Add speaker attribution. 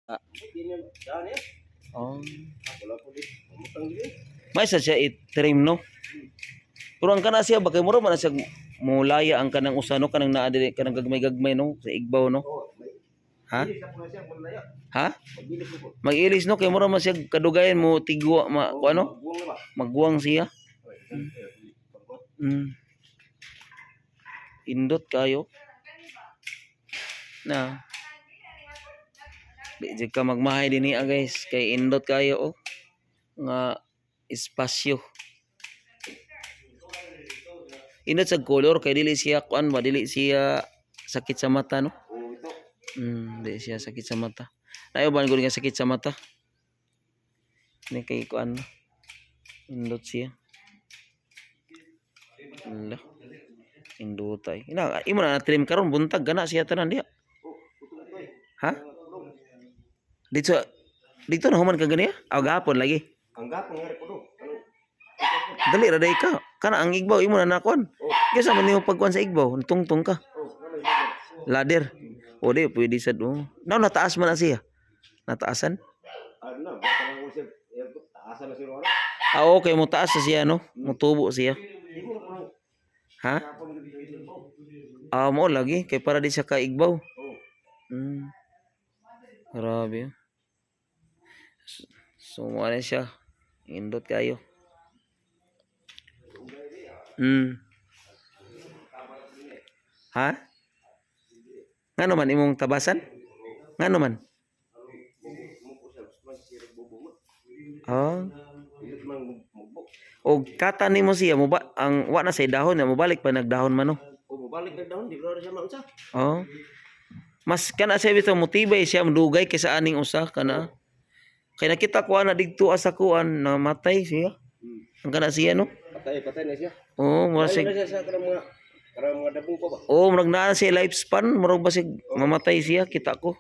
Speaker 1: Ah, oh.
Speaker 2: Tanggi.
Speaker 1: May sa siya i-trim no. Pero ang kana siya bagay mura man siya mulaya ang kanang usano kanang naa diri kanang gagmay-gagmay no sa igbaw no.
Speaker 2: Oh, may
Speaker 1: Ha?
Speaker 2: bilis ako na siya malaya.
Speaker 1: Ha?
Speaker 2: Mabilis ako.
Speaker 1: Mag-ilis no kay mura man siya kadugayan mo tigwa ano?
Speaker 2: Buwang na ba?
Speaker 1: Magguwang siya. Mm. Indot kayo. Na. Di jud ka magmahay dinhi guys kay indot kayo oh. Nga espasyo. Indot sa color kay dili siya kuan ba dili siya sakit sa mata no.
Speaker 2: Oh, ito.
Speaker 1: Di siya sakit sa mata. Naiuban ko nga sakit sa mata. Ni kay kuan indot siya. Allah. Indotay. Ina imo na trim karon buntag gana siya tanan diha. Ha? Dito dito na human ka gani ah? Gahapon lagi.
Speaker 2: Ang gapang nga po do.
Speaker 1: Dali ra day ka. Kana ang igbaw imo na nakuan. Kaysa man nimo pagkuan sa igbaw, tungtong ka. Ladder. O di pwede sad oh. Naw nataas man na siya. Nataasan?
Speaker 2: Ano, baka lang ko siya. Asa na siya ora.
Speaker 1: Ah okay mo taas na siya no. Mutubo siya. Ha? Mo lagi kay para di siya kaigbaw. Grabe. So ano siya? Indot kayo. Ha? Ngano man imong tabasan? Ngano man? Oh. Og kata nimo siya mo ba ang wa na say dahon na mobalik pa nagdahon man no.
Speaker 2: O balik na daw, di ko siya maunsa.
Speaker 1: Oh. Mas kana siya bitaw motibay siya mudugay kaysa aning usa kana. Kay nakita ko ana didto asa kuan na matay siya. Ang kana siya no.
Speaker 2: Patay na siya.
Speaker 1: Oh, mura
Speaker 2: Ay,
Speaker 1: sig
Speaker 2: na siya sa karang mga dabong ko ba?
Speaker 1: oh, murag naa siya lifespan, murag basig mamatay siya kita ko.